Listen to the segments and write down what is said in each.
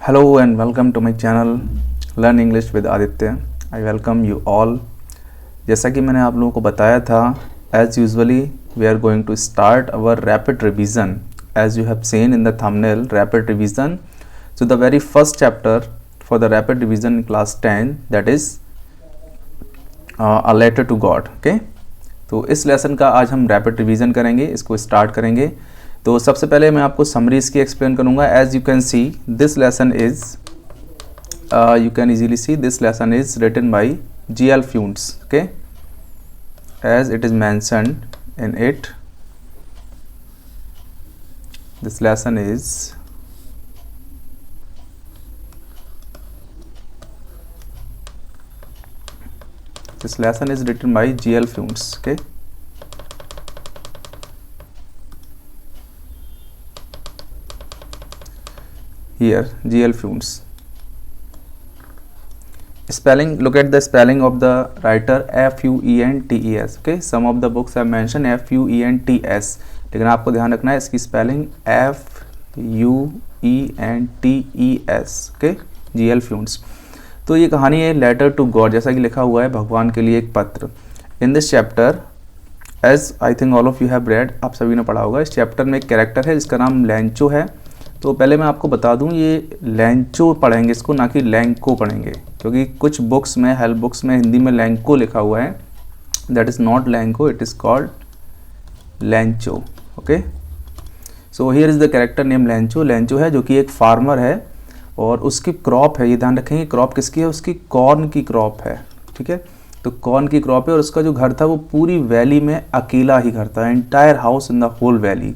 Hello and welcome to my channel Learn English with Aditya. I welcome you all. जैसा कि मैंने आप लोगों को बताया था, as usually we are going to start our rapid revision. As you have seen in the thumbnail, rapid revision. So the very first chapter for the rapid revision in class 10, that is a letter to God. Okay? तो इस lesson का आज हम rapid revision करेंगे, इसको start करेंगे. तो सबसे पहले मैं आपको समरी इसकी एक्सप्लेन करूंगा. As you can see this lesson is you can easily see this lesson is written by G.L. Funes. Okay, as it is mentioned in it, this lesson is written by G.L. Funes. Okay. Here G.L. Funes. Spelling, look at the spelling of the writer Fuentes. Okay, some of the books have mentioned Fuentes, लेकिन आपको ध्यान रखना है इसकी spelling Fuentes. Okay, G.L. Funes. तो ये कहानी है लेटर टू गॉड, जैसा कि लिखा हुआ है भगवान के लिए एक पत्र. In this chapter, as I think all of you have read, आप सभी ने पढ़ा होगा, इस चैप्टर में एक कैरेक्टर है जिसका नाम लैंचो है. तो पहले मैं आपको बता दूं, ये लैंचो पढ़ेंगे इसको, ना कि लैंको पढ़ेंगे, क्योंकि कुछ बुक्स में, हेल्प बुक्स में हिंदी में लैंको लिखा हुआ है. That is not Lanco, it is called लैंचो. Okay, so here is the character name लैंचो. लैंचो है जो कि एक फार्मर है और उसकी क्रॉप है, ये ध्यान रखेंगे क्रॉप किसकी है, उसकी कॉर्न की क्रॉप है. ठीक है, तो कॉर्न की क्रॉप है और उसका जो घर था वो पूरी वैली में अकेला ही घर था. Entire house in the whole valley.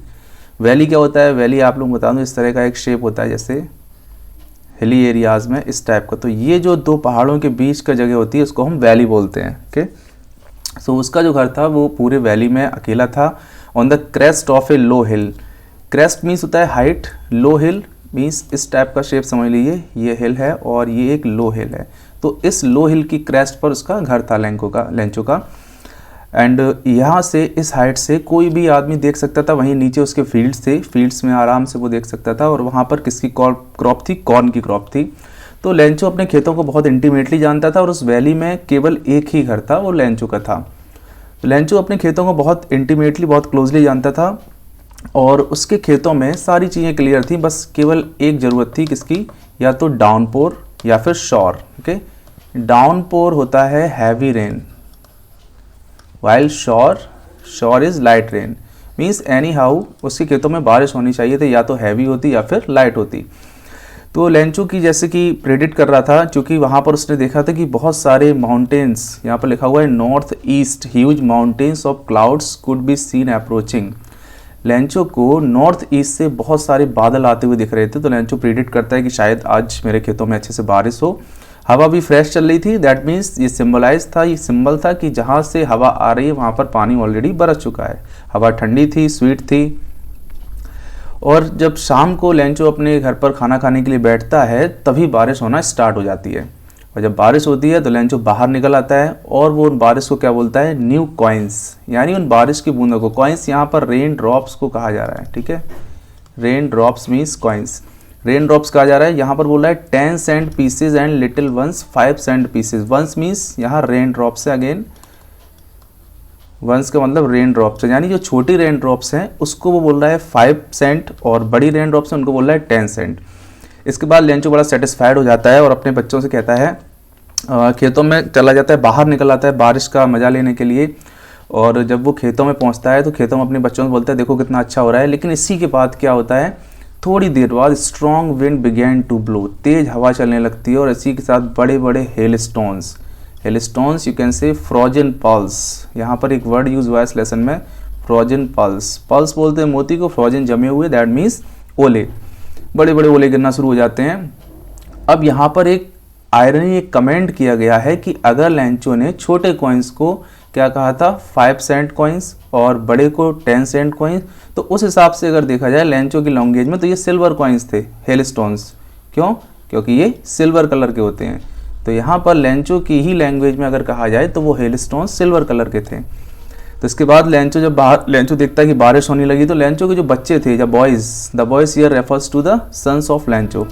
Valley क्या होता है? वैली आप लोग बता दूं, इस तरह का एक शेप होता है जैसे हिली एरियाज़ में इस टाइप का. तो ये जो दो पहाड़ों के बीच का जगह होती है उसको हम वैली बोलते हैं. ओके, सो उसका जो घर था वो पूरे वैली में अकेला था. On the crest of A low hill. Crest means होता है हाइट, लो हिल मीन्स इस टाइप का शेप समझ लीजिए. ये हिल है और ये एक लो हिल है. तो इस लो हिल की क्रेस्ट पर उसका घर था लैंचो का. एंड यहाँ से इस हाइट से कोई भी आदमी देख सकता था. वहीं नीचे उसके फील्ड्स थे, फील्ड्स में आराम से वो देख सकता था. और वहाँ पर किसकी क्रॉप थी? कॉर्न की क्रॉप थी. तो लैंचो अपने खेतों को बहुत इंटीमेटली जानता था और उस वैली में केवल एक ही घर था, वो लैंचो का था. तो लैंचो अपने खेतों को बहुत इंटीमेटली, बहुत क्लोजली जानता था और उसके खेतों में सारी चीज़ें क्लियर थी. बस केवल एक ज़रूरत थी, किसकी? या तो डाउनपोर या फिर शॉर. ओके, डाउनपोर होता है heavy rain, while sure is light rain. Means any how उसके खेतों में बारिश होनी चाहिए थी, या तो हैवी होती या फिर लाइट होती. तो लैंचो की जैसे कि प्रेडिक्ट कर रहा था, क्योंकि वहाँ पर उसने देखा था कि बहुत सारे माउंटेन्स, यहाँ पर लिखा हुआ है north east huge mountains of clouds could be seen approaching. लैंचो को नॉर्थ ईस्ट से बहुत सारे बादल आते हुए दिख रहे थे. तो लैंचो प्रेडिक्ट करता है कि शायद आज मेरे खेतों में अच्छे से बारिश हो. हवा भी फ्रेश चल रही थी. दैट मीन्स ये सिंबलाइज था, ये सिंबल था कि जहाँ से हवा आ रही है वहाँ पर पानी ऑलरेडी बरस चुका है. हवा ठंडी थी, स्वीट थी. और जब शाम को लैंचो अपने घर पर खाना खाने के लिए बैठता है तभी बारिश होना स्टार्ट हो जाती है. और जब बारिश होती है तो लैंचो बाहर निकल आता है और वो उन बारिश को क्या बोलता है? न्यू कॉइन्स, यानी उन बारिश की बूंदों को. कॉइन्स यहाँ पर रेन ड्रॉप्स को कहा जा रहा है. ठीक है, rain drops means coins. Rain drops कहा जा रहा है. यहाँ पर बोल रहा है 10 cent pieces and little ones 5 cent pieces. Ones means यहाँ रेन ड्रॉप्स है. अगेन वंस का मतलब रेन ड्रॉप्स है, यानी जो छोटी रेन ड्रॉप्स हैं उसको वो बोल रहा है 5 सेंट और बड़ी रेन ड्रॉप्स हैं उनको बोल रहा है 10 सेंट. इसके बाद लैंचो बड़ा सेटिस्फाइड हो जाता है और अपने बच्चों से कहता है, खेतों में चला जाता है, बाहर निकल आता है बारिश का मज़ा लेने के लिए. और जब वो खेतों में पहुंचता है तो खेतों में अपने बच्चों से बोलता है देखो कितना अच्छा हो रहा है. लेकिन इसी के बाद क्या होता है, थोड़ी देर बाद strong wind began to blow. तेज़ हवा चलने लगती है और इसी के साथ बड़े बड़े hail stones you can say frozen pulse. यहाँ पर एक वर्ड यूज हुआ है इस लेसन में, फ्रोजन पल्स. पल्स बोलते हैं मोती को, फ्रोजन जमे हुए, दैट मीन्स ओले. बड़े बड़े ओले गिरना शुरू हो जाते हैं. अब यहाँ पर एक आयरनी, एक कमेंट किया गया है कि अगर लैंचो ने छोटे कॉइन्स को क्या कहा था? 5 सेंट कॉइन्स और बड़े को 10 सेंट कॉइन्स. तो उस हिसाब से अगर देखा जाए लैंचो की लैंग्वेज में तो ये सिल्वर कॉइन्स थे, हेल स्टोन्स. क्यों? क्योंकि ये सिल्वर कलर के होते हैं. तो यहाँ पर लैंचो की ही लैंग्वेज में अगर कहा जाए तो वो हेल स्टोन्स सिल्वर कलर के थे. तो इसके बाद लैंचो देखता है कि बारिश होने लगी. तो लैंचो के जो बच्चे थे, the boys here refers to the sons of Lencho.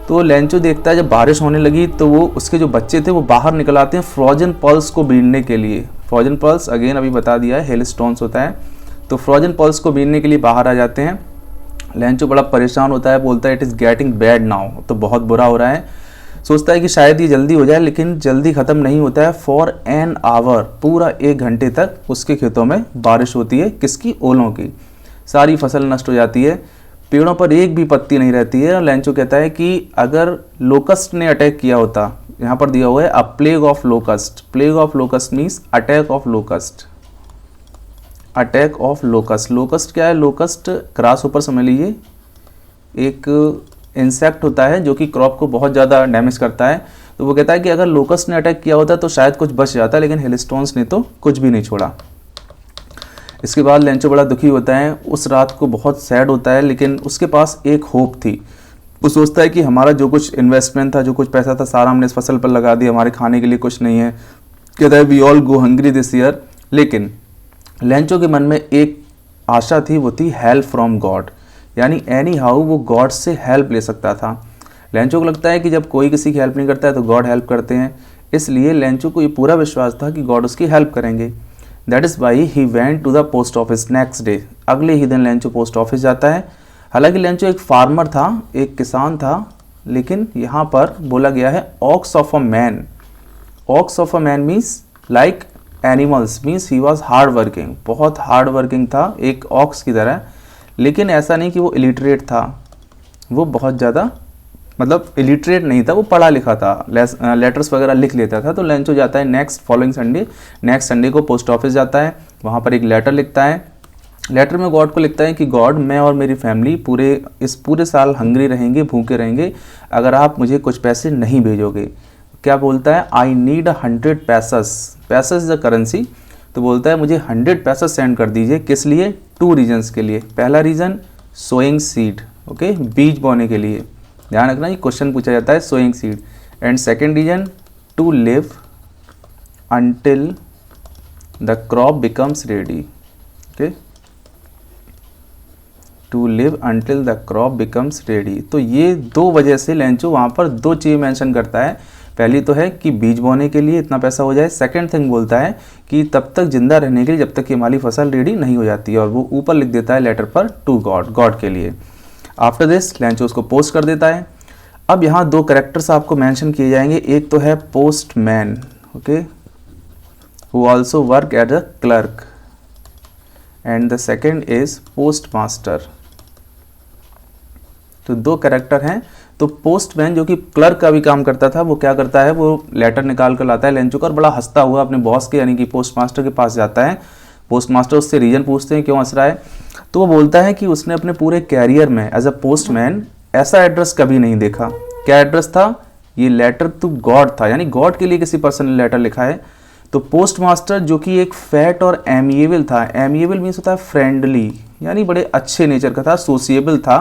तो लेंचो देखता है जब बारिश होने लगी तो वो उसके जो बच्चे थे वो बाहर निकल आते हैं फ्रोजन पल्स को बीनने के लिए। फ्रोजन पल्स अगेन अभी बता दिया है, हेल स्टोन्स होता है, तो फ्रोजन पल्स को बीनने के लिए बाहर आ जाते हैं। लेंचो बड़ा परेशान होता है, बोलता है it is getting bad now, तो बहुत बुरा हो रहा है। सोचता है कि शायद ये जल्दी हो जाए, लेकिन जल्दी ख़त्म नहीं होता है। फॉर एन आवर, पूरा 1 घंटे तक उसके खेतों में बारिश होती है। किसकी? ओलों की। सारी फसल नष्ट हो जाती है, पेड़ों पर एक भी पत्ती नहीं रहती है। और लेंचो कहता है कि अगर लोकस्ट ने अटैक किया होता, यहाँ पर दिया हुआ है अ plague of locust. Plague of locust means attack of locust. Attack of locust. Locust क्या है? लोकस्ट ग्रास ऊपर समझ लीजिए, एक इंसेक्ट होता है जो कि क्रॉप को बहुत ज़्यादा डैमेज करता है। तो वो कहता है कि अगर लोकस्ट ने अटैक किया होता तो शायद कुछ बच जाता, लेकिन हेलस्टोन्स ने तो कुछ भी नहीं छोड़ा। इसके बाद लेंचो बड़ा दुखी होता है, उस रात को बहुत सैड होता है, लेकिन उसके पास एक होप थी। वो सोचता है कि हमारा जो कुछ इन्वेस्टमेंट था, जो कुछ पैसा था, सारा हमने इस फसल पर लगा दिया, हमारे खाने के लिए कुछ नहीं है। कहता है we all go hungry this year. लेकिन लेंचो के मन में एक आशा थी, वो थी हेल्प फ्रॉम गॉड, यानी एनी हाउ वो गॉड से हेल्प ले सकता था। लेंचो को लगता है कि जब कोई किसी की हेल्प नहीं करता है तो गॉड हेल्प करते हैं, इसलिए लेंचो को ये पूरा विश्वास था कि गॉड उसकी हेल्प करेंगे। That is why he went to the post office next day. अगले ही दिन लेंचो पोस्ट ऑफिस जाता है। हालांकि लेंचो एक फार्मर था, एक किसान था, लेकिन यहाँ पर बोला गया है ox of a man. Ox of a man means like animals, means he was hard working, बहुत हार्ड वर्किंग था, एक ऑक्स की तरह। लेकिन ऐसा नहीं कि वो इलिटरेट था, वो बहुत ज़्यादा मतलब इलिटरेट नहीं था, वो पढ़ा लिखा था, लेटर्स वगैरह लिख लेता था। तो लेंचो जाता है नेक्स्ट संडे को पोस्ट ऑफिस जाता है, वहाँ पर एक लेटर लिखता है। लेटर में गॉड को लिखता है कि गॉड, मैं और मेरी फैमिली पूरे साल हंग्री रहेंगे, भूखे रहेंगे, अगर आप मुझे कुछ पैसे नहीं भेजोगे। क्या बोलता है? I need 100 paises. Paises is a currency. तो बोलता है मुझे 100 पैसेस सेंड कर दीजिए। किस लिए? 2 रीजन्स के लिए। पहला रीज़न सोइंग सीड, ओके, बीज बोने के लिए। ध्यान रखना, ये क्वेश्चन पूछा जाता है, sowing seed. And second reason to live until the crop becomes ready, okay, to live until the crop becomes ready. तो ये 2 वजह से लेंचो वहाँ पर 2 चीज़ मेंशन करता है। पहली तो है कि बीज बोने के लिए इतना पैसा हो जाए। सेकंड थिंग बोलता है कि तब तक जिंदा रहने के लिए, जब तक कि हमारी फसल रेडी नहीं हो जाती है। और वो ऊपर लिख देता है लेटर पर टू गॉड के लिए। आफ्टर दिस लेंचो उसको पोस्ट कर देता है। अब यहाँ 2 कैरेक्टर्स आपको मेंशन किए जाएंगे। एक तो है postman, okay, who also work as a clerk, and the second is postmaster. तो 2 कैरेक्टर हैं। तो पोस्टमैन जो कि क्लर्क का भी काम करता था, वो क्या करता है? वो लेटर निकाल कर लाता है लेंचो का, और बड़ा हंसता हुआ अपने बॉस के यानी कि पोस्टमास्टर के पास जाता है। पोस्टमास्टर उससे रीजन पूछते हैं क्यों हंस रहा है, तो वो बोलता है कि उसने अपने पूरे कैरियर में एज अ पोस्टमैन ऐसा एड्रेस कभी नहीं देखा। क्या एड्रेस था? ये लेटर टू गॉड था, यानी गॉड के लिए किसी पर्सन ने लेटर लिखा है। तो पोस्टमास्टर जो कि एक फैट और एमिएबल था, एमिएबल मीन्स होता है फ्रेंडली, यानी बड़े अच्छे नेचर का था, सोशिएबल था।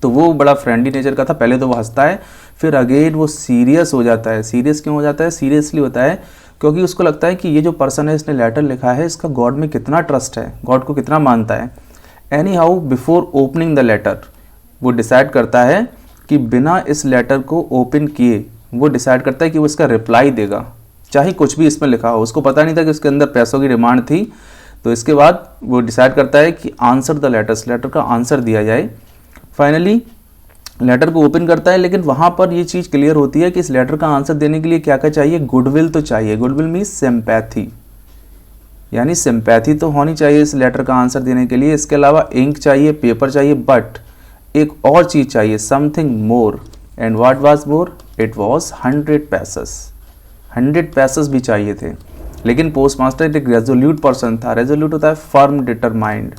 तो वो बड़ा फ्रेंडली नेचर का था। पहले तो वो हंसता है, फिर अगेन वो सीरियस हो जाता है। सीरियस क्यों हो जाता है? सीरियसली होता है क्योंकि उसको लगता है कि ये जो पर्सन है, इसने लेटर लिखा है, इसका गॉड में कितना ट्रस्ट है, गॉड को कितना मानता है। Anyhow before opening the letter वो डिसाइड करता है कि बिना इस लेटर को ओपन किए वो डिसाइड करता है कि वो इसका रिप्लाई देगा, चाहे कुछ भी इसमें लिखा हो। उसको पता नहीं था कि उसके अंदर पैसों की डिमांड थी। तो इसके बाद वो डिसाइड करता है कि आंसर द लेटर्स, लेटर का आंसर दिया जाए। फाइनली लेटर को ओपन करता है, लेकिन वहाँ पर ये चीज़ क्लियर होती है कि इस लेटर का आंसर देने के लिए क्या क्या चाहिए? गुडविल तो चाहिए। गुडविल मीन्स सिंपैथी, यानी सिंपैथी तो होनी चाहिए इस लेटर का आंसर देने के लिए। इसके अलावा इंक चाहिए, पेपर चाहिए, बट एक और चीज़ चाहिए, something more. And what was more? It was 100 पैसेस। 100 पैसेस भी चाहिए थे। लेकिन पोस्टमास्टर एक रेजोल्यूट पर्सन था। रेजोल्यूट होता है फर्म, डिटरमाइंड,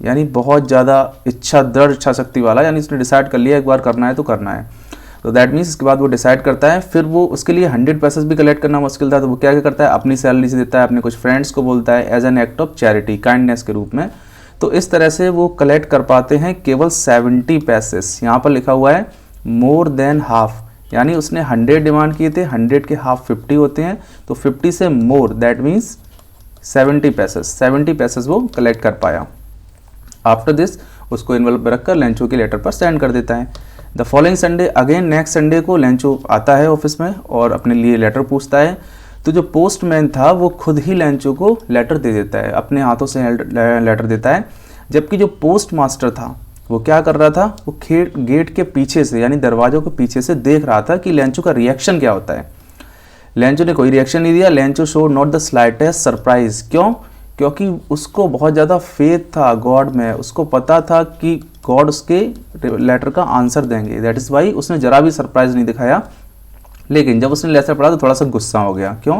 यानी बहुत ज़्यादा दृढ़ इच्छा शक्ति वाला, यानी उसने डिसाइड कर लिया एक बार करना है तो करना है। तो दैट मीन्स इसके बाद वो डिसाइड करता है। फिर वो उसके लिए 100 पैसेस भी कलेक्ट करना मुश्किल था, तो वो क्या क्या करता है? अपनी सैलरी से देता है, अपने कुछ फ्रेंड्स को बोलता है as an act of charity, kindness के रूप में। तो इस तरह से वो कलेक्ट कर पाते हैं केवल 70 पैसेस। यहाँ पर लिखा हुआ है मोर देन हाफ, यानी उसने 100 डिमांड किए थे, 100 के हाफ 50 होते हैं, तो 50 से मोर, दैट मीन्स 70 पैसेस। 70 पैसेस वो कलेक्ट कर पाया। आफ्टर दिस उसको इन्वेल्व में रखकर लेंचो के लेटर पर सेंड कर देता है। The following Sunday again next Sunday को लेंचो आता है ऑफिस में और अपने लिए लेटर पूछता है। तो जो पोस्टमैन था वो खुद ही लेंचो को लेटर दे देता है, अपने हाथों से लेटर देता है। जबकि जो पोस्ट मास्टर था वो क्या कर रहा था, वो गेट के पीछे से यानी दरवाजों के पीछे से देख रहा था कि लेंचो का रिएक्शन क्या होता है। लेंचो ने कोई रिएक्शन नहीं दिया। Lencho show not the slightest surprise. क्यों? क्योंकि उसको बहुत ज़्यादा फेथ था गॉड में, उसको पता था कि गॉड उसके लेटर का आंसर देंगे। दैट इज़ वाई उसने जरा भी सरप्राइज नहीं दिखाया। लेकिन जब उसने लेटर पढ़ा तो थोड़ा सा गुस्सा हो गया। क्यों?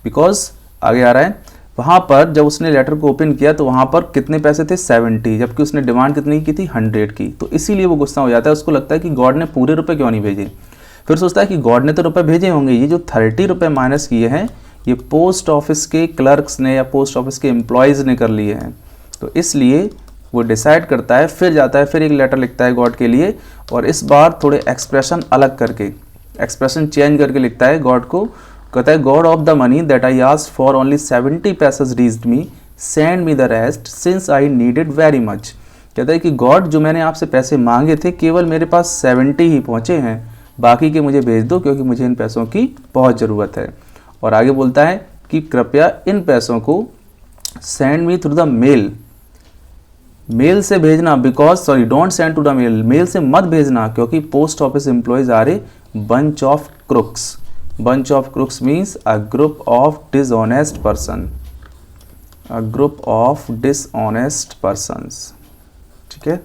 बिकॉज आगे आ रहा है, वहाँ पर जब उसने लेटर को ओपन किया तो वहाँ पर कितने पैसे थे, 70, जबकि उसने डिमांड कितनी की थी, 100 की। तो इसीलिए वो गुस्सा हो जाता है। उसको लगता है कि गॉड ने पूरे रुपए क्यों नहीं भेजे। फिर सोचता है कि गॉड ने तो रुपए भेजे होंगे, ये जो 30 रुपये माइनस किए हैं ये पोस्ट ऑफिस के क्लर्क्स ने या पोस्ट ऑफिस के एम्प्लॉयज़ ने कर लिए हैं। तो इसलिए वो डिसाइड करता है, फिर जाता है, फिर एक लेटर लिखता है गॉड के लिए, और इस बार थोड़े एक्सप्रेशन अलग करके, एक्सप्रेशन चेंज करके लिखता है गॉड को। कहता है, God of the money that I asked for only 70 passage reached me, send me the rest since I needed very much. कहता है कि गॉड, जो मैंने आपसे पैसे मांगे थे केवल मेरे पास 70 ही पहुँचे हैं, बाकी के मुझे भेज दो क्योंकि मुझे इन पैसों की बहुत ज़रूरत है। और आगे बोलता है कि कृपया इन पैसों को send me through the mail, mail से भेजना, because sorry don't send to the mail, mail से मत भेजना क्योंकि post office employees are a bunch of crooks. Bunch of crooks means a group of dishonest person, a group of dishonest persons. ठीक है,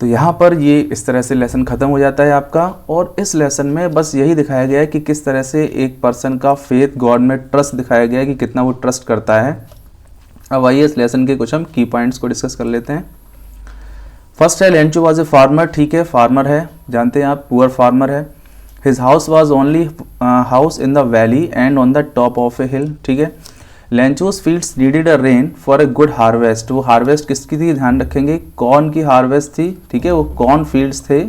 तो यहाँ पर ये इस तरह से लेसन ख़त्म हो जाता है आपका। और इस लेसन में बस यही दिखाया गया है कि किस तरह से एक पर्सन का फेथ गॉड में ट्रस्ट दिखाया गया है कि कितना वो ट्रस्ट करता है। अब आइए इस लेसन के कुछ हम की पॉइंट्स को डिस्कस कर लेते हैं। फर्स्ट है, लेंचो वाज ए फार्मर। ठीक है, फार्मर है, जानते हैं आप, पुअर फार्मर है। His house was only house in the valley and on the top of a hill. ठीक है, Lencho's fields needed a rain for a good harvest. वो हार्वेस्ट किसकी थी, ध्यान रखेंगे, कॉर्न की हार्वेस्ट थी। ठीक है, वो कॉर्न फील्ड्स थे।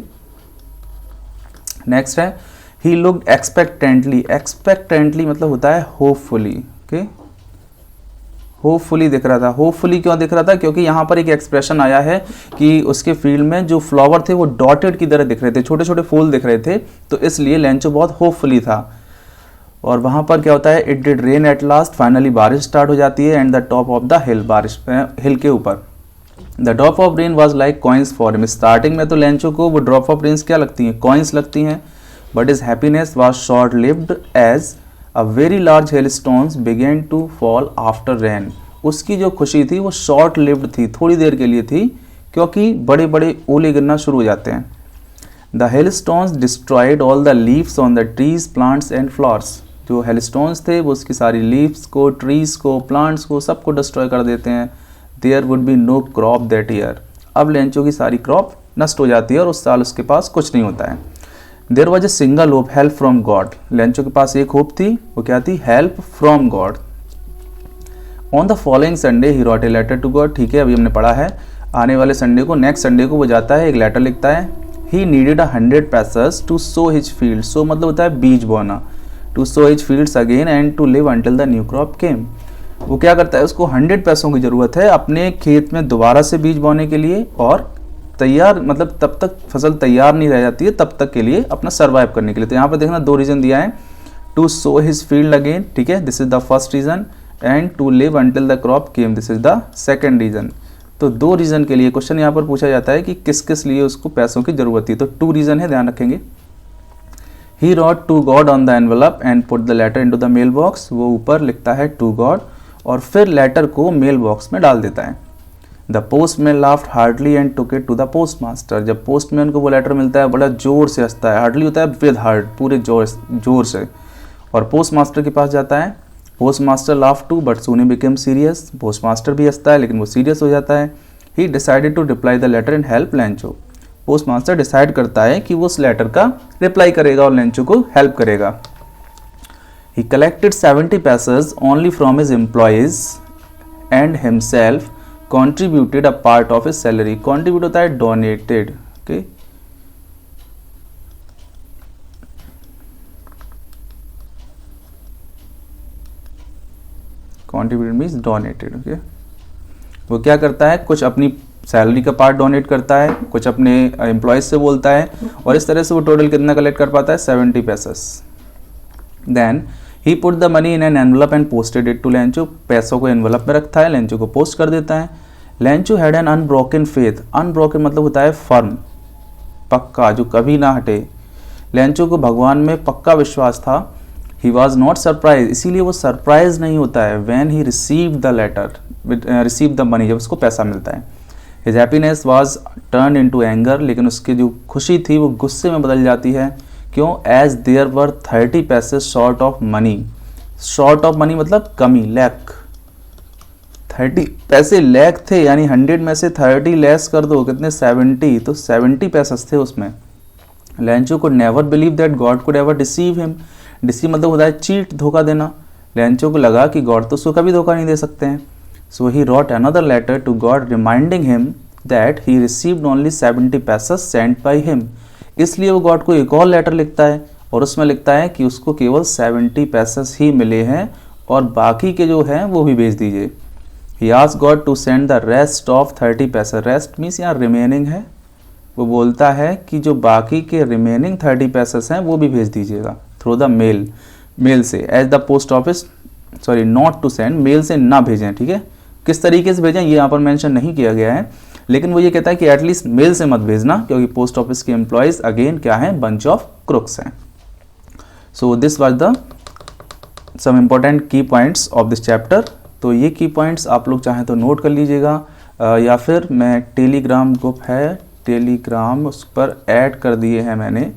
नेक्स्ट है, ही लुक्ड एक्सपेक्टेंटली। एक्सपेक्टेंटली मतलब होता है होपफुली। ओके, होपफुली दिख रहा था। होपफुली क्यों दिख रहा था? क्योंकि यहाँ पर एक एक्सप्रेशन आया है कि उसके फील्ड में जो फ्लावर थे वो डॉटेड की तरह दिख रहे थे, छोटे छोटे फूल दिख रहे थे, तो इसलिए लेंचो बहुत होपफुली था। और वहाँ पर क्या होता है, it did rain at last, finally बारिश स्टार्ट हो जाती है। And the top of the हिल, बारिश हिल के ऊपर। The drop of rain was like coins for him. Starting में तो लेंचो को वो ड्रॉप ऑफ रेन्स क्या लगती हैं, कॉइन्स लगती हैं। But is happiness was short lived as a very large hail stones began to fall after rain. उसकी जो खुशी थी वो शॉर्ट लिव्ड थी, थोड़ी देर के लिए थी, क्योंकि बड़े बड़े ओले गिरना शुरू हो जाते हैं। The hail stones destroyed all the leaves on the trees, plants and flowers. जो हेलस्टोन्स थे वो उसकी सारी लीव्स को, ट्रीज को, प्लांट्स को, सबको डिस्ट्रॉय कर देते हैं। There would be no crop that year. अब लेंचो की सारी क्रॉप नष्ट हो जाती है और उस साल उसके पास कुछ नहीं होता है। There was a single hope, help from God. Lencho के पास एक होप थी, वो क्या थी, help from God. On the following Sunday he wrote a letter to God. ठीक है, अभी हमने पढ़ा है, आने वाले संडे को, नेक्स्ट संडे को वो जाता है, एक लेटर लिखता है। He needed 100 pesos to sow his field. So मतलब होता है बीज बोना। To sow his fields again and to live until the new crop came. वो क्या करता है, उसको 100 पैसों की ज़रूरत है अपने खेत में दोबारा से बीज बोने के लिए, और तैयार मतलब तब तक फसल तैयार नहीं रह जाती है तब तक के लिए, अपना सर्वाइव करने के लिए। तो यहाँ पर देखना 2 रीज़न दिया है, to sow his field again, ठीक है, this is the first reason, and to live until the crop came, this is the second reason. तो 2 रीज़न के लिए क्वेश्चन यहाँ पर पूछा जाता है कि किस किस लिए उसको पैसों की ज़रूरत थी। तो 2 रीज़न है, ध्यान रखेंगे। He wrote to God on the envelope and put the letter into the mail box। वो ऊपर लिखता है to God और फिर लेटर को मेल बॉक्स में डाल देता है। The postman laughed heartily and took it to the postmaster। जब पोस्टमैन को वो लेटर मिलता है बड़ा जोर से हंसता है, हार्डली होता है विद हार्ट, पूरे जोर से, और पोस्टमास्टर के पास जाता है। Postmaster laughed too but soon he became serious। Postmaster भी हंसता है लेकिन वो सीरियस हो जाता है। He decided to reply the letter and help Lencho. Postmaster decide करता है कि वो उस लेटर का रिप्लाई करेगा और लेंचो को हेल्प करेगा। ही collected 70 passage only from his employees and himself contributed a part of his salary. Contribute होता है donated. Okay, contributed means donated. Okay, वो क्या करता है, कुछ अपनी सैलरी का पार्ट डोनेट करता है, कुछ अपने एम्प्लॉयज़ से बोलता है, और इस तरह से वो टोटल कितना कलेक्ट कर पाता है 70 pesos. Then he put the money in an envelope and posted it to Lencho, पैसों को एनवलप में रखता है, लेंचो को पोस्ट कर देता है। Lencho had an unbroken faith, unbroken मतलब होता है फर्म, पक्का, जो कभी ना हटे। लेंचो को भगवान में पक्का विश्वास था। ही वॉज नॉट सरप्राइज, इसीलिए वो सरप्राइज नहीं होता है when he receive the letter, receive the money, जब उसको पैसा मिलता है। His happiness was turn into anger, लेकिन उसकी जो खुशी थी वो गुस्से में बदल जाती है। क्यों? एज देयर वर 30 पैसे short of money, short of money मतलब कमी, लैक, 30 पैसे लैक थे, यानी 100 में से 30 लेस कर दो, कितने 70, तो 70 पैसे थे उसमें। लेंचो को never believe that God could ever deceive him, deceive मतलब होता है चीट, धोखा देना। लेंचो को लगा कि गॉड तो उसको कभी धोखा नहीं दे सकते हैं। So he wrote another letter to God reminding him that he received only 70 pesos sent by him, इसलिए वो गॉड को एक और लेटर लिखता है और उसमें लिखता है कि उसको केवल 70 पैसेस ही मिले हैं और बाकी के जो हैं वो भी भेज दीजिए। He asked God to send the rest of 30 पैसे, रेस्ट मीन्स यहाँ रिमेनिंग है, वो बोलता है कि जो बाकी के रिमेनिंग 30 पैसेस हैं वो भी भेज दीजिएगा थ्रू द मेल, मेल से, as the post office, sorry not to send, mail से ना भेजें, ठीक है। किस तरीके से भेजें ये यहाँ पर मेंशन नहीं किया गया है, लेकिन वो ये कहता है कि एटलीस्ट मेल से मत भेजना, क्योंकि पोस्ट ऑफिस के एम्प्लॉयज़ अगेन क्या हैं, बंच ऑफ क्रुक्स हैं। So this was the some important key points of this chapter. तो ये की पॉइंट्स आप लोग चाहें तो नोट कर लीजिएगा, या फिर मैं टेलीग्राम ग्रुप है, टेलीग्राम उस पर ऐड कर दिए हैं मैंने,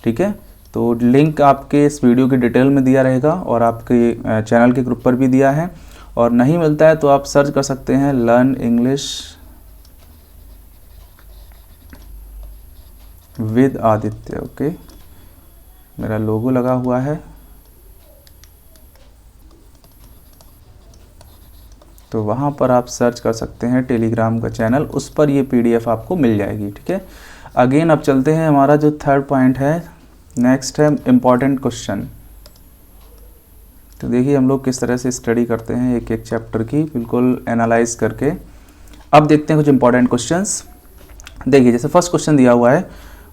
ठीक है। तो लिंक आपके इस वीडियो की डिटेल में दिया रहेगा और आपके चैनल के ग्रुप पर भी दिया है, और नहीं मिलता है तो आप सर्च कर सकते हैं learn English with Aditya, okay, मेरा लोगो लगा हुआ है, तो वहाँ पर आप सर्च कर सकते हैं टेलीग्राम का चैनल, उस पर ये PDF आपको मिल जाएगी, ठीक है। अगेन अब चलते हैं, हमारा जो थर्ड पॉइंट है, नेक्स्ट है इम्पॉर्टेंट क्वेश्चन। तो देखिए हम लोग किस तरह से स्टडी करते हैं एक एक चैप्टर की, बिल्कुल एनालाइज करके। अब देखते हैं कुछ इंपॉर्टेंट क्वेश्चंस। देखिए जैसे फर्स्ट क्वेश्चन दिया हुआ है,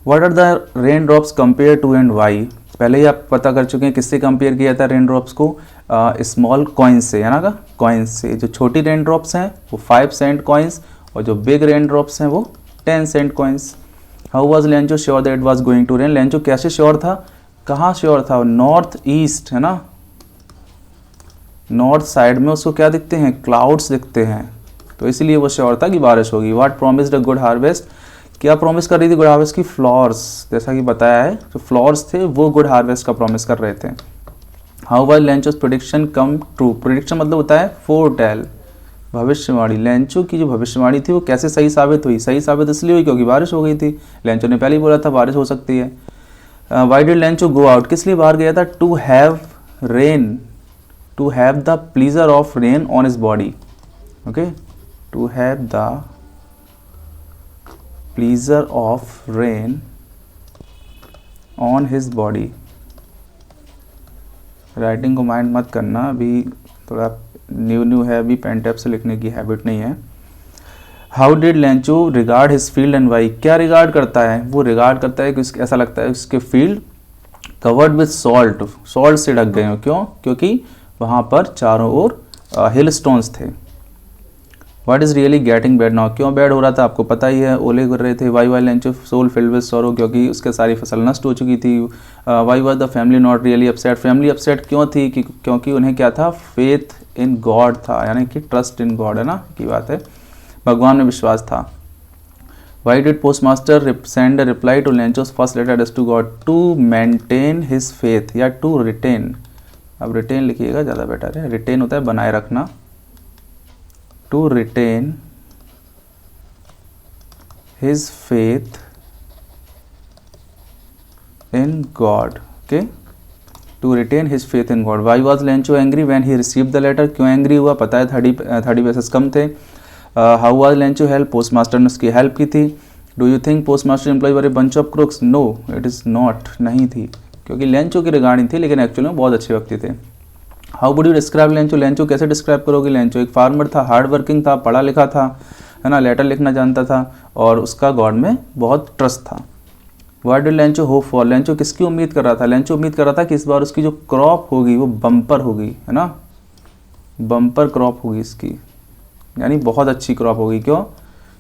what are the rain drops compare to and why. पहले ही आप पता कर चुके हैं किससे कंपेयर किया था रेन ड्रॉप्स को, स्मॉल कॉइन्स से, है ना, का कॉइन्स से। जो छोटी रेन ड्रॉप्स हैं वो 5 सेंट कॉइन्स और जो बिग रेन ड्रॉप्स हैं वो 10 cent coins. How was Lencho sure that it was going to rain, Lencho कैसे श्योर था, कहाँ श्योर था, नॉर्थ ईस्ट, है ना, नॉर्थ साइड में उसको क्या दिखते हैं, क्लाउड्स दिखते हैं, तो इसलिए वो श्योर था कि बारिश होगी। What promised a good harvest, क्या प्रॉमिस कर रही थी गुड हार्वेस्ट की, फ्लॉवर्स, जैसा कि बताया है जो फ्लॉवर्स थे वो गुड हार्वेस्ट का प्रॉमिस कर रहे थे। How was Lencho's prediction come true, prediction मतलब होता है फोरटेल, भविष्यवाणी। लेंचो की जो भविष्यवाणी थी वो कैसे सही साबित हुई, सही साबित इसलिए हुई क्योंकि बारिश हो गई थी, लेंचो ने पहले ही बोला था बारिश हो सकती है। Why did Lencho go out, किस लिए बाहर गया था, to have rain, to have the pleasure of rain on his body, okay, to have the pleasure of rain on his body. Writing को माइंड मत करना, अभी थोड़ा न्यू है, अभी पेन टैप से लिखने की हैबिट नहीं है। How did Lencho regard his field and why, क्या रिगार्ड करता है, वो रिगार्ड करता है कि ऐसा लगता है उसके field covered with salt, salt से ढक गए हो, क्यों, क्योंकि वहाँ पर चारों ओर हिल स्टोन्स थे। What is really getting bad now, क्यों बैड हो रहा था आपको पता ही है, ओले गिर रहे थे। Why why Lencho soul filled with sorrow, क्योंकि उसके सारी फसल नष्ट हो चुकी थी। Why was the family not really upset, family upset क्यों थी, क्योंकि उन्हें क्या था, फेथ इन गॉड था, यानी कि ट्रस्ट इन गॉड, है ना, की बात है, भगवान में विश्वास था। Why did post master send a reply to Lencho's first letter address to God, to maintain his faith या टू रिटेन, अब रिटेन लिखिएगा ज़्यादा बेटर है, रिटेन होता है बनाए रखना, to retain his faith in God, okay, to retain his faith in God. Why was Lencho angry when he received the letter, क्यों एंग्री हुआ, पता है 30 पैसेस कम थे। How was Lencho help, post master ने उसकी हेल्प की थी। Do you think post master employ were a bunch of crooks, no it is not, नहीं थी, क्योंकि लेंचो की रिगार्डिंग थी, लेकिन एक्चुअली में बहुत अच्छे व्यक्ति थे। How would you describe Lencho, Lencho कैसे डिस्क्राइब करोगे, लेंचो एक फार्मर था, हार्ड वर्किंग था, पढ़ा लिखा था। है ना, लेटर लिखना जानता था और उसका गॉड में बहुत ट्रस्ट था। What did Lencho hope for, Lencho किसकी उम्मीद कर रहा था? लेंचो उम्मीद कर रहा था कि इस बार उसकी जो क्रॉप होगी वो बम्पर होगी, है ना, बम्पर क्रॉप होगी इसकी, यानी बहुत अच्छी क्रॉप होगी। क्यों?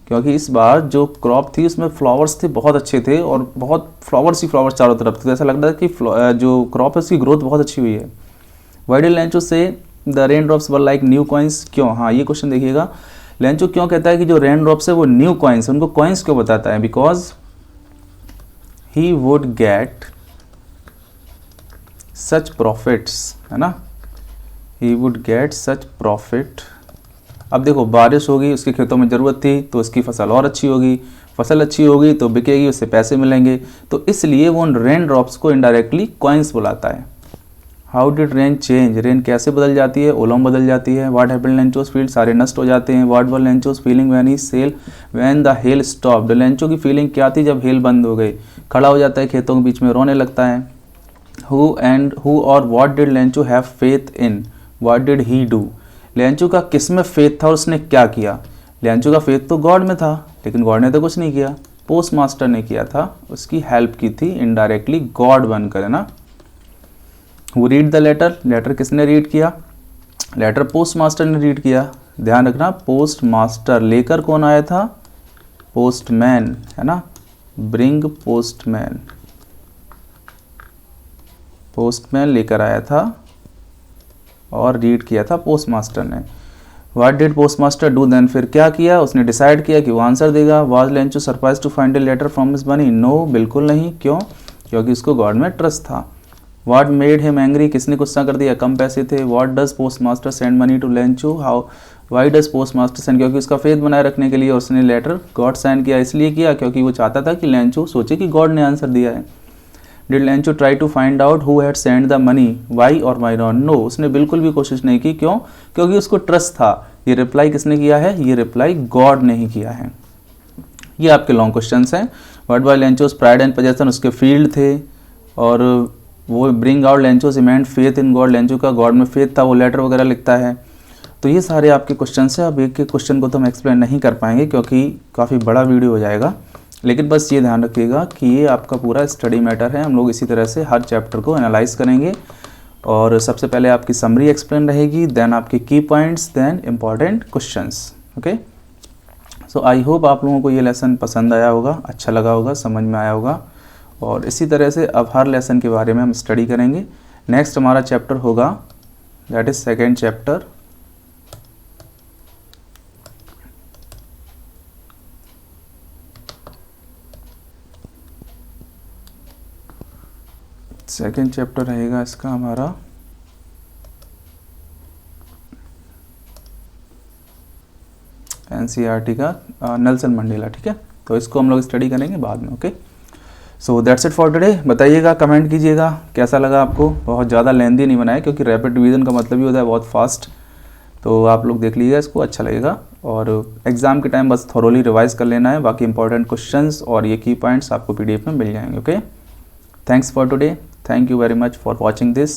क्योंकि इस बार जो क्रॉप थी उसमें फ्लावर्स थे, बहुत अच्छे थे और बहुत फ्लावर्स ही फ्लावर्स चारों तरफ थे, तो ऐसा लग रहा था कि जो क्रॉप है उसकी ग्रोथ बहुत अच्छी हुई है। व्हाई डिड लेंचो से the rain drops were like new coins, क्यों? हाँ, ये क्वेश्चन देखिएगा, लेंचो क्यों कहता है कि जो रेन ड्रॉप्स है वो न्यू कॉइन्स, उनको कॉइन्स क्यों बताता है? Because he would get such profits, है ना, he would get such profit. अब देखो, बारिश होगी, उसके खेतों में ज़रूरत थी तो उसकी फसल और अच्छी होगी, फसल अच्छी होगी तो बिकेगी, उससे पैसे मिलेंगे, तो इसलिए वो उन रेन ड्रॉप्स को इनडायरेक्टली कॉइन्स बुलाता है। How did rain change, rain कैसे बदल जाती है? ओलों बदल जाती है। व्हाट हैपेंड लेंचोस फील्ड, सारे नष्ट हो जाते हैं। What were Lencho's feeling when he sell when the hail stopped, Lencho की फीलिंग क्या थी जब हेल बंद हो गई? खड़ा हो जाता है खेतों के बीच में, रोने लगता है। हु और what did Lencho have faith in, what did he do, Lencho का किस में फेथ था और उसने क्या किया? लेंचो का फेथ तो गॉड में था, लेकिन गॉड ने तो कुछ नहीं किया, पोस्ट मास्टर ने किया था, उसकी हेल्प की थी इनडायरेक्टली गॉड बनकर, है ना। Who read the letter, letter किसने रीड किया? लेटर पोस्ट मास्टर ने रीड किया। ध्यान रखना, पोस्ट मास्टर, लेकर कौन आया था? पोस्टमैन, है ना, ब्रिंग पोस्टमैन, पोस्टमैन लेकर आया था और रीड किया था पोस्ट मास्टर ने। What did post master do then, फिर क्या किया? उसने डिसाइड किया कि वो आंसर देगा। Was Lencho surprise to find a letter from his money, no, बिल्कुल नहीं। क्यों? क्योंकि उसको गॉड में ट्रस्ट था। व्हाट मेड हिम एंग्री, किसने गुस्सा कर दिया? कम पैसे थे। What does post master send money to Lencho, how why does post master send, क्योंकि उसका फेथ बनाए रखने के लिए उसने लेटर गॉड सेंड किया, इसलिए किया क्योंकि वो चाहता था कि लेंचो सोचे कि गॉड ने आंसर दिया है। Did Lencho try to find out who had send the money, why और वाई नॉट, नो, उसने बिल्कुल भी कोशिश नहीं की। क्यों? क्योंकि उसको ट्रस्ट था। ये रिप्लाई किसने किया है? ये रिप्लाई गॉड ने ही किया है। ये आपके लॉन्ग क्वेश्चंस हैं। What was Lencho's pride and possession, उसके फील्ड थे, और वो bring out Lencho's immense faith in God, Lencho का गॉड में फेथ था, वो लेटर वगैरह लिखता है। तो ये सारे आपके क्वेश्चन हैं। अब एक एक क्वेश्चन को तो हम एक्सप्लेन नहीं कर पाएंगे क्योंकि काफ़ी बड़ा वीडियो हो जाएगा, लेकिन बस ये ध्यान रखिएगा कि ये आपका पूरा स्टडी मैटर है। हम लोग इसी तरह से हर चैप्टर को एनालाइज करेंगे और सबसे पहले आपकी समरी एक्सप्लेन रहेगी, देन आपके की points, then important questions. Okay, so I hope आप लोगों को ये लेसन पसंद आया होगा, अच्छा लगा होगा, समझ में आया होगा, और इसी तरह से अब हर लेसन के बारे में हम स्टडी करेंगे। नेक्स्ट हमारा चैप्टर होगा, that is second chapter, second chapter रहेगा इसका हमारा एनसीईआरटी का नेल्सन मंडेला। ठीक है, तो इसको हम लोग स्टडी करेंगे बाद में। Okay, so that's it for today. बताइएगा, कमेंट कीजिएगा कैसा लगा आपको। बहुत ज़्यादा लेंदी नहीं बनाया क्योंकि रैपिड रिवीजन का मतलब ही होता है बहुत फास्ट, तो आप लोग देख लीजिएगा इसको, अच्छा लगेगा। और एग्जाम के टाइम बस थोरोली रिवाइज कर लेना है, बाकी इंपॉर्टेंट क्वेश्चंस और ये की पॉइंट्स आपको पीडीएफ में मिल जाएंगे। Okay, thanks for today, thank you very much for watching this.